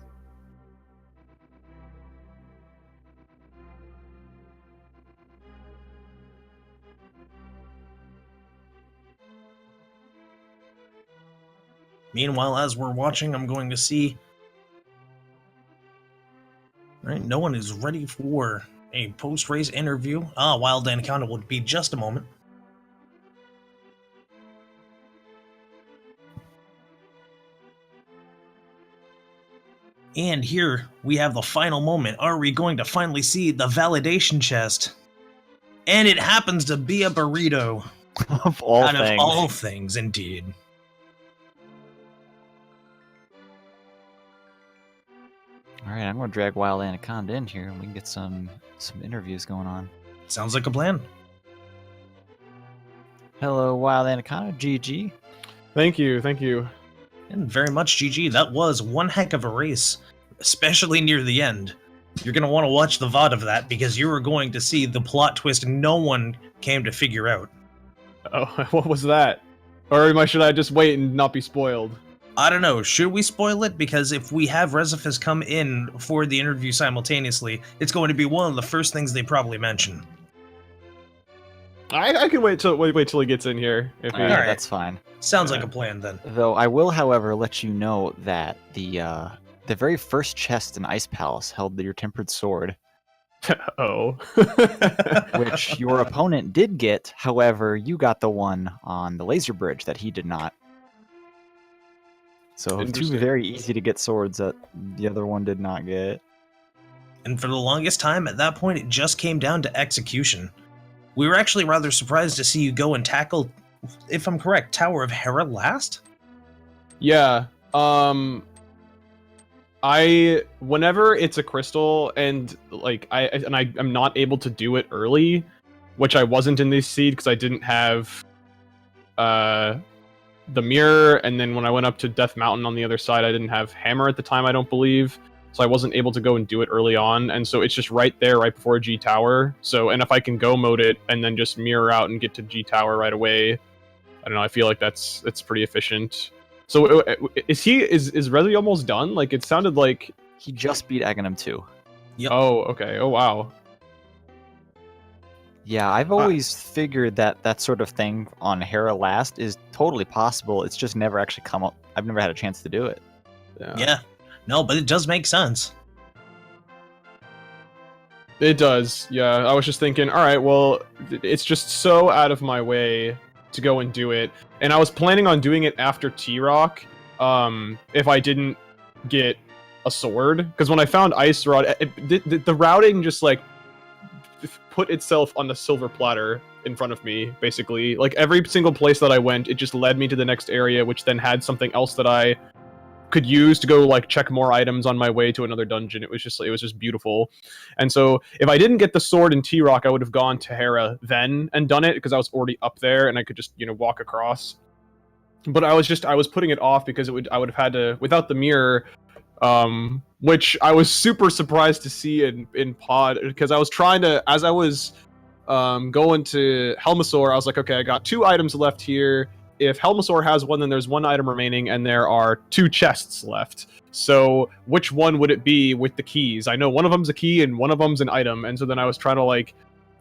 Meanwhile, as we're watching, I'm going to see. Alright, no one is ready for a post-race interview. WildAnaconda will be just a moment. And here we have the final moment. Are we going to finally see the validation chest? And it happens to be a burrito. Of all Out things. of all things, indeed. Alright, I'm gonna drag WildAnaconda in here and we can get some interviews going on. Sounds like a plan. Hello, WildAnaconda, GG. Thank you. And very much GG. That was one heck of a race, especially near the end. You're going to want to watch the VOD of that because you are going to see the plot twist no one came to figure out. Oh, what was that? Or should I just wait and not be spoiled? I don't know. Should we spoil it? Because if we have Rezephos come in for the interview simultaneously, it's going to be one of the first things they probably mention. I can wait till he gets in here. If he... Alright. That's fine. Sounds like a plan then. Though I will, however, let you know that the very first chest in Ice Palace held your tempered sword, Oh. which your opponent did get. However, you got the one on the laser bridge that he did not. So 2 Interesting. very easy to get swords that the other one did not get. And for the longest time, at that point, it just came down to execution. We were actually rather surprised to see you go and tackle, if I'm correct, Tower of Hera last? Yeah. Whenever it's a crystal and I'm not able to do it early, which I wasn't in this seed because I didn't have the mirror, and then when I went up to Death Mountain on the other side, I didn't have hammer at the time, I don't believe. So I wasn't able to go and do it early on, and so it's just right there, right before G Tower. So, and if I can go mode it and then just mirror out and get to G Tower right away, I don't know. I feel like that's pretty efficient. So, is Rezi almost done? Like, it sounded like He just beat Ganon 2. Yep. Oh, okay. Oh, wow. Yeah, I've always figured that sort of thing on Hera last is totally possible. It's just never actually come up. I've never had a chance to do it. Yeah. No, but it does make sense. It does. Yeah, I was just thinking, all right, well, it's just so out of my way to go and do it. And I was planning on doing it after T-Rock, if I didn't get a sword. Because when I found Ice Rod, the routing just, like, put itself on the silver platter in front of me, basically. Like, every single place that I went, it just led me to the next area, which then had something else that I could use to go, like, check more items on my way to another dungeon. It was just beautiful. And so if I didn't get the sword in T-Rock, I would have gone to Hera then and done it because I was already up there and I could just, walk across. But I was putting it off because I would have had to, without the mirror, which I was super surprised to see in Pod, because I was trying to, as I was going to Helmasaur, I was like, okay, I got 2 items left here. if Helmasaur has one, then there's one item remaining, and there are 2 chests left. So which one would it be with the keys? I know one of them's a key and one of them's an item, and so then I was trying to like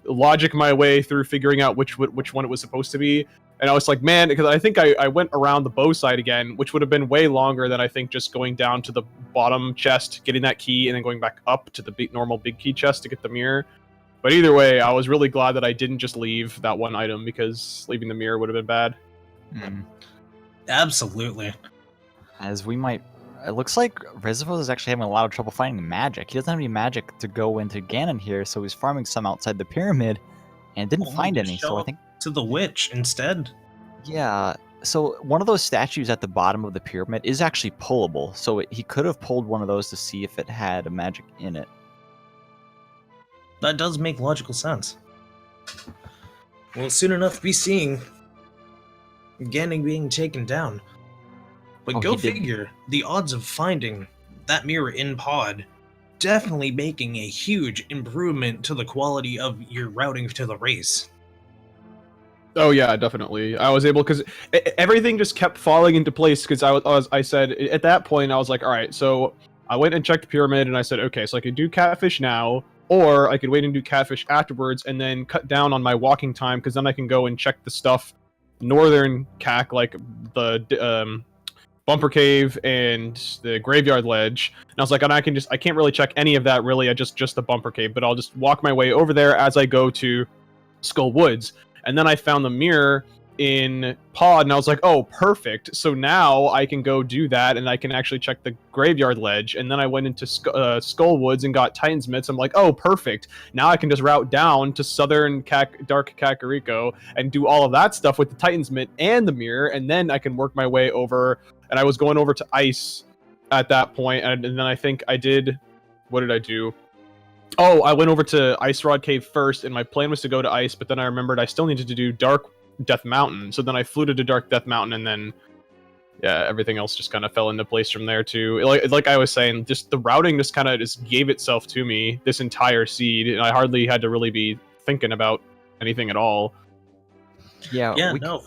logic my way through figuring out which one it was supposed to be. And I was like, man, because I think I went around the bow side again, which would have been way longer than I think just going down to the bottom chest, getting that key, and then going back up to the normal big key chest to get the mirror. But either way, I was really glad that I didn't just leave that one item, because leaving the mirror would have been bad. Absolutely. As we might... It looks like Rezephos is actually having a lot of trouble finding magic. He doesn't have any magic to go into Ganon here, so he's farming some outside the pyramid and didn't find any, so I think... To the witch instead. Yeah, so one of those statues at the bottom of the pyramid is actually pullable, so he could have pulled one of those to see if it had a magic in it. That does make logical sense. We'll soon enough be seeing Ganon being taken down. But Oh, go he did- figure, the odds of finding that mirror in pod definitely making a huge improvement to the quality of your routing to the race. Oh yeah, definitely. I was able, because everything just kept falling into place, because I said at that point I was like, all right, so I went and checked the pyramid, and I said, okay, so I could do catfish now, or I could wait and do catfish afterwards, and then cut down on my walking time, because then I can go and check the stuff northern CAC, like the Bumper Cave and the Graveyard Ledge. And I was like, and I can't really check any of that really. I just the Bumper Cave, but I'll just walk my way over there as I go to Skull Woods. And then I found the mirror in pod, and I was like, oh, perfect. So now I can go do that, and I can actually check the Graveyard Ledge. And then I went into Skull Woods and got Titan's Mitts. I'm like, oh, perfect. Now I can just route down to southern Dark Kakariko and do all of that stuff with the Titan's Mitt and the mirror, and then I can work my way over. And I was going over to Ice at that point, and then I think I did... What did I do? Oh, I went over to Ice Rod Cave first, and my plan was to go to Ice, but then I remembered I still needed to do Dark Death Mountain, so then I flew to Dark Death Mountain, and then, yeah, everything else just kind of fell into place from there, too. Like I was saying, just the routing just kind of just gave itself to me this entire seed, and I hardly had to really be thinking about anything at all. Yeah,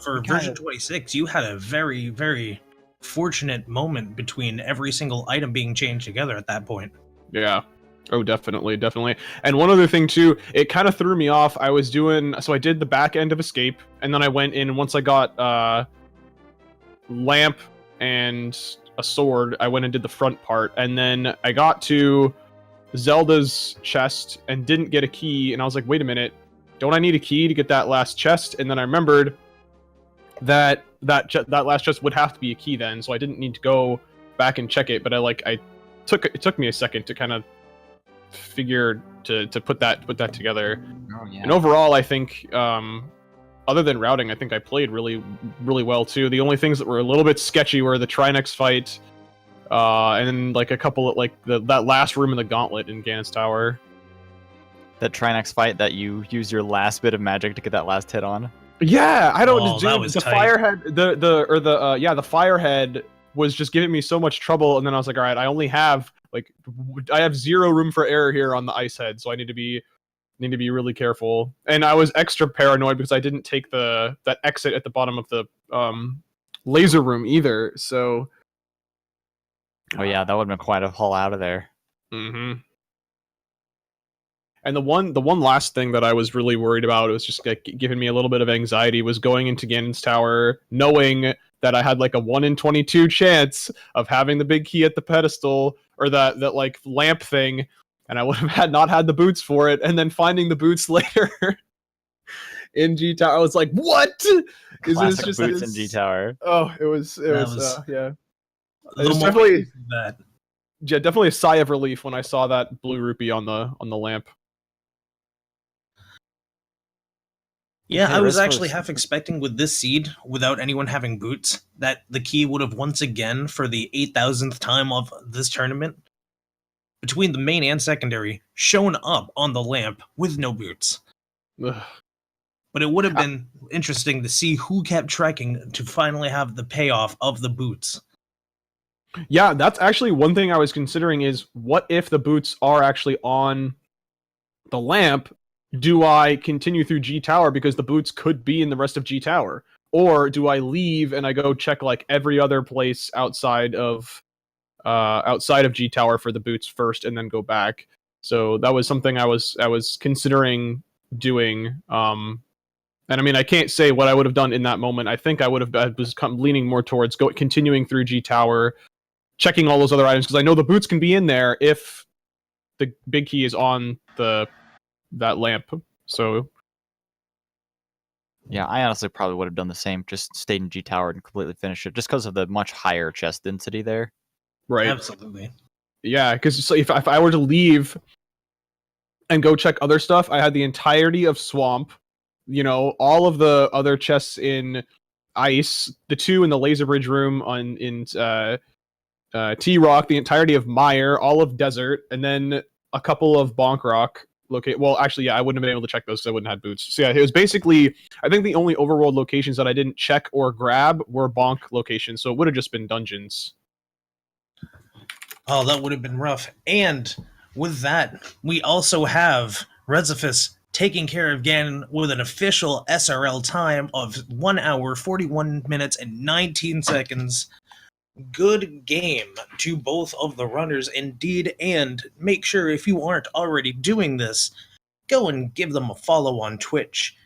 For version 26, you had a very, very fortunate moment between every single item being changed together at that point. Yeah. Oh, definitely. And one other thing too, it kind of threw me off. I did the back end of Escape, and then I went in, and once I got Lamp and a sword, I went and did the front part, and then I got to Zelda's chest and didn't get a key, and I was like, wait a minute, don't I need a key to get that last chest? And then I remembered that last chest would have to be a key then, so I didn't need to go back and check it, but it took me a second to kind of figure to put that together. Oh, yeah. And overall, I think other than routing, I think I played really, really well too. The only things that were a little bit sketchy were the Trinex fight, and then like a couple of that last room in the Gauntlet in Ganon's Tower. That Trinex fight that you use your last bit of magic to get that last hit on. Yeah, I don't Oh, do that was the tight. Firehead. The Firehead was just giving me so much trouble, and then I was like, all right, I have 0 room for error here on the Ice Head, so I need to be really careful. And I was extra paranoid because I didn't take that exit at the bottom of the laser room either. So, Oh yeah, that would have been quite a haul out of there. mm-hmm. And the one last thing that I was really worried about, it was just giving me a little bit of anxiety, was going into Ganon's Tower, knowing that I had like a 1 in 22 chance of having the big key at the pedestal, or that like lamp thing, and I would have not had the boots for it, and then finding the boots later in G Tower. I was like, what? Classic boots in G Tower. Oh, it was The It's moment definitely that definitely a sigh of relief when I saw that blue rupee on the lamp. Yeah, Okay, I was Rezephos- actually half expecting with this seed, without anyone having boots, that the key would have once again, for the 8,000th time of this tournament, between the main and secondary, shown up on the lamp with no boots. Ugh. But it would have been interesting to see who kept trekking to finally have the payoff of the boots. Yeah, that's actually one thing I was considering, is what if the boots are actually on the lamp? Do I continue through G Tower because the boots could be in the rest of G Tower? or do I leave and I go check like every other place outside of G Tower for the boots first, and then go back? So that was something I was considering doing. And I mean, I can't say what I would have done in that moment. I think I was leaning more towards continuing through G Tower, checking all those other items, because I know the boots can be in there if the big key is on that lamp. So Yeah, I honestly probably would have done the same. Just stayed in G Tower and completely finished it, just because of the much higher chest density there. right, Absolutely. yeah, because if I were to leave and go check other stuff, I had the entirety of Swamp, all of the other chests in Ice, the 2 in the Laser Bridge room in T-Rock, the entirety of Mire, all of Desert, and then a couple of Bonk Rock. Well, actually, yeah, I wouldn't have been able to check those because I wouldn't have had boots. So yeah, it was basically, I think the only overworld locations that I didn't check or grab were Bonk locations, so it would have just been dungeons. Oh, that would have been rough. And with that, we also have Rezephos taking care of Ganon with an official SRL time of 1 hour, 41 minutes, and 19 seconds. Good game to both of the runners indeed, and make sure if you aren't already doing this, go and give them a follow on Twitch.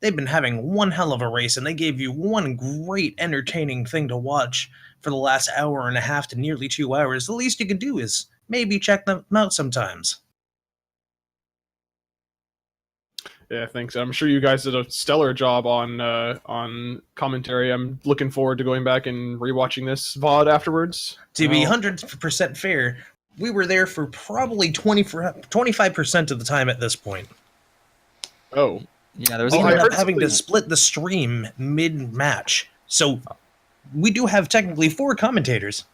They've been having one hell of a race, and they gave you one great entertaining thing to watch for the last hour and a half to nearly 2 hours. The least you can do is maybe check them out sometimes. Yeah, thanks. I'm sure you guys did a stellar job on commentary. I'm looking forward to going back and rewatching this VOD afterwards. To be 100% fair, we were there for probably 25% of the time at this point. Oh. Yeah, there was We a ended lot up having to split the stream mid-match. So we do have technically 4 commentators.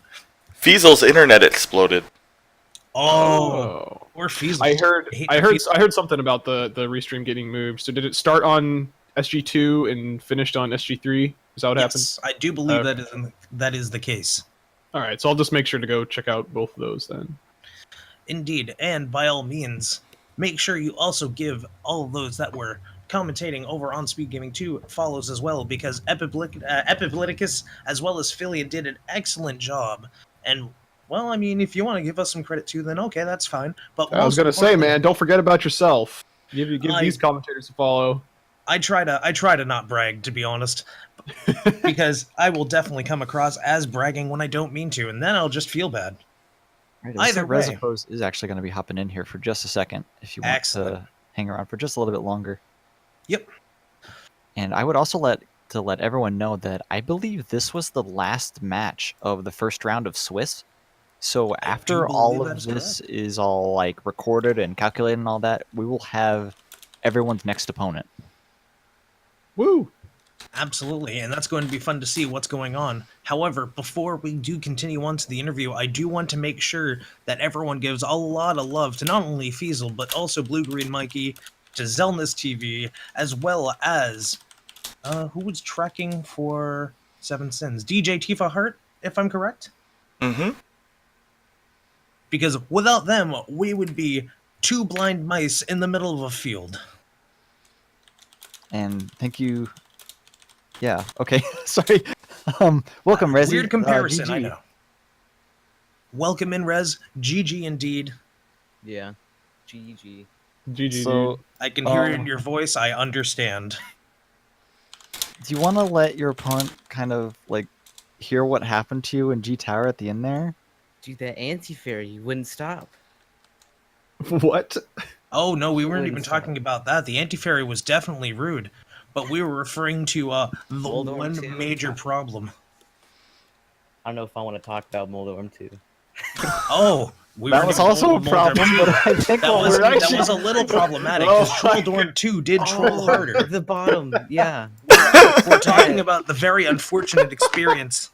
Fiesel's internet exploded. Oh. Or Feasel. I heard something about the restream getting moved. So did it start on SG2 and finished on SG3? Is that what Yes, I do believe that is the case. happened? All right, so I'll just make sure to go check out both of those then. Indeed, and by all means, make sure you also give all of those that were commentating over on Speed Gaming 2 follows as well, because Epipoliticus as well as Philia did an excellent job. And well, I mean, if you want to give us some credit too, then okay, that's fine. But I was gonna say, man, don't forget about yourself. Give these commentators a follow. I try to not brag, to be honest, because I will definitely come across as bragging when I don't mean to, and then I'll just feel bad. Right, Either way. Rezephos is actually going to be hopping in here for just a second if you want to hang around for just a little bit longer. Yep. And I would also let everyone know that I believe this was the last match of the first round of Swiss. So after all of this is all like recorded and calculated and all that, we will have everyone's next opponent. Woo! Absolutely, and that's going to be fun to see what's going on. However, before we do continue on to the interview, I do want to make sure that everyone gives a lot of love to not only Feasel, but also Blue Green Mikey, to Zelnus TV, as well as who was tracking for Seven Sins? DJ Tifa Hart, if I'm correct? Mm-hmm. Because without them, we would be 2 blind mice in the middle of a field. And thank you. Yeah, okay. Sorry. Welcome, Rezi. Weird comparison, GG. I know. Welcome in, Rez. GG indeed. Yeah. GG. GG. So, I can hear it in your voice. I understand. do you want to let your opponent kind of like hear what happened to you in G Tower at the end there? Dude, that anti-fairy wouldn't stop. What? Oh, no, we weren't Holy even fuck. talking about that. The anti-fairy was definitely rude, but we were referring to the Moldorm one 2. major problem. I don't know if I want to talk about Moldorm 2. Oh, we That were was gonna also go a with problem, Moldorm 2. but I think That what was, we're that actually... was a little problematic, Oh because my Trolldorn 2 did troll harder. The bottom, yeah. We're talking about the very unfortunate experience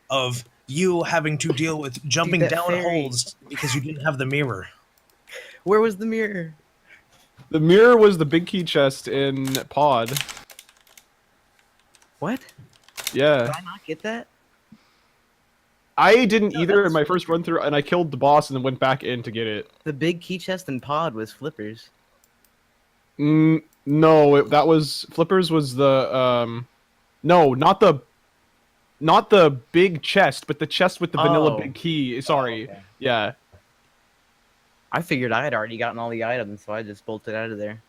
of you having to deal with jumping that down fairy. holes because you didn't have the mirror. Where was the mirror? The mirror was the big key chest in Pod. What? Yeah. Did I not get that? I didn't No, either that's- in my first run through, and I killed the boss and then went back in to get it. The big key chest in Pod was Flippers. No, that was Flippers was the No, not the big chest, but the chest with the vanilla Oh. big key. Sorry. okay. Yeah. I figured I had already gotten all the items, so I just bolted out of there.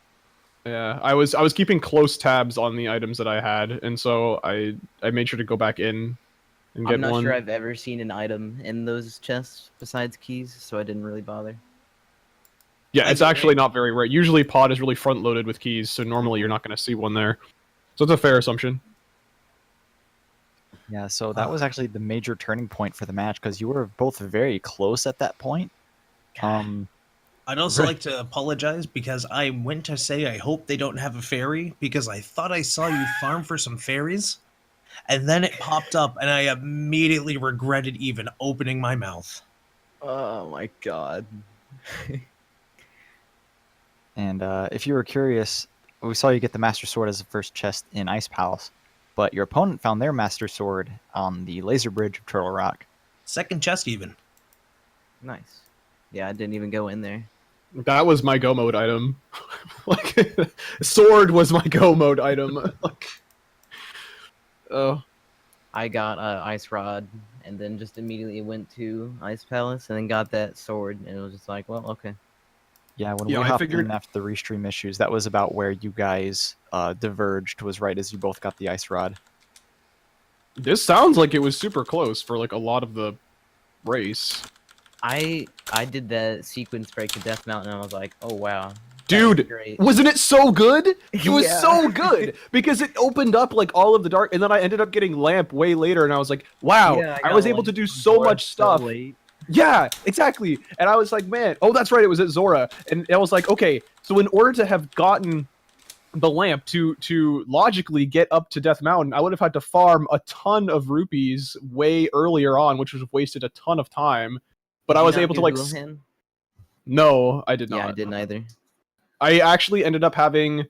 Yeah. I was keeping close tabs on the items that I had, and so I made sure to go back in and get I'm not one. sure I've ever seen an item in those chests besides keys, so I didn't really bother. Yeah, I it's get actually it. not very rare. Usually pod is really front loaded with keys, so normally you're not going to see one there. So it's a fair assumption. Yeah, so that was actually the major turning point for the match because you were both very close at that point. I'd also Right. like to apologize because I went to say I hope they don't have a fairy because I thought I saw you farm for some fairies, and then it popped up and I immediately regretted even opening my mouth. Oh my god. And if you were curious, we saw you get the Master Sword as the first chest in Ice Palace, but your opponent found their Master Sword on the Laser Bridge of Turtle Rock. Second chest even. Nice. Yeah, I didn't even go in there. That was my go mode item. Like, sword was my go mode item. Like, oh. I got Ice Rod, and then just immediately went to Ice Palace, and then got that sword, and it was just like, well, okay. Yeah, when Yeah, we I hopped figured- in after the restream issues, that was about where you guys diverged, was right as you both got the Ice Rod. This sounds like it was super close for like a lot of the race. I did that sequence break to Death Mountain, and I was like, oh wow. that was Dude, great. wasn't it so good? It was Yeah. so good because it opened up like all of the dark, and then I ended up getting lamp way later, and I was like, wow, Yeah, I got was able to Lamp do from so Zora much stuff. late. Yeah, exactly. And I was like, man, oh, that's right, it was at Zora, and I was like, okay, so in order to have gotten the lamp to logically get up to Death Mountain, I would have had to farm a ton of rupees way earlier on, which would have wasted a ton of time. But Did I you was not able to do like, Houlihan? no, I did Yeah, not. I didn't either. I actually ended up having.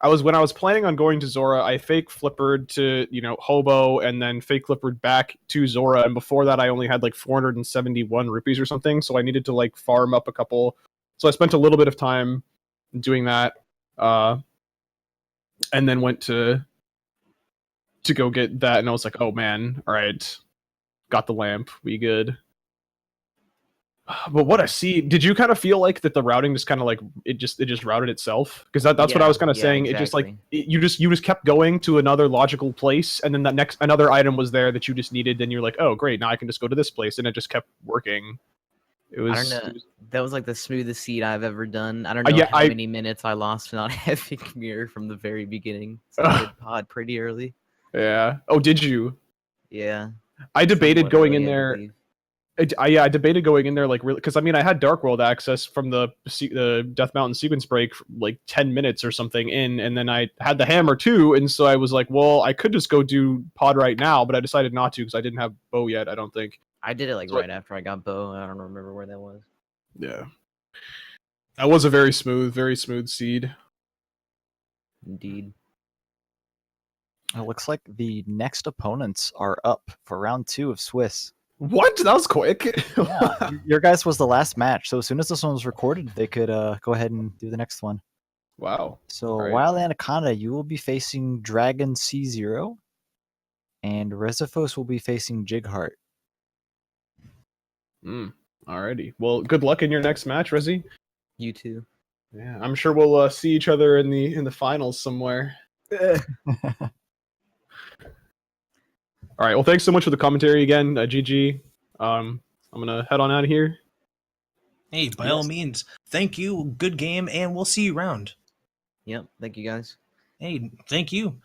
When I was planning on going to Zora, I fake flippered to Hobo, and then fake flippered back to Zora. And before that, I only had like 471 rupees or something, so I needed to like farm up a couple. So I spent a little bit of time doing that, and then went to go get that, and I was like, oh man, all right, got the lamp, we good. But what I see, did you kind of feel like that the routing just kind of like it just routed itself? Because that's what I was kind of saying. It just like exactly. you just kept going to another logical place, and then that next another item was there that you just needed. Then you're like, oh great, now I can just go to this place, and it just kept working. It was. I don't know. That was like the smoothest seed I've ever done. I don't know yeah, how many minutes I lost not having mirror from the very beginning. So I did pod pretty early. Yeah. Oh, did you? Yeah. I debated somewhat going early, in I there. believe. I debated going in there like really because I mean I had Dark World access from the Death Mountain sequence break like 10 minutes or something in, and then I had the hammer too, and so I was like, well, I could just go do pod right now, but I decided not to because I didn't have bow yet. I don't think. I did it like So- right after I got bow. I don't remember where that was. Yeah, that was a very smooth seed. Indeed. It looks like the next opponents are up for round 2 of Swiss. What? That was quick. Yeah, your guys was the last match, so as soon as this one was recorded, they could go ahead and do the next one. Wow. So, All right. Wild Anaconda, you will be facing Dragon C0, and Rezephos will be facing Jigheart. Alrighty. Well, good luck in your next match, Rezi. You too. Yeah, I'm sure we'll see each other in the finals somewhere. All right. Well, thanks so much for the commentary again, GG. I'm gonna head on out of here. Hey, by all means, thank you, good game, and we'll see you around. Yep. Thank you guys. Hey, thank you.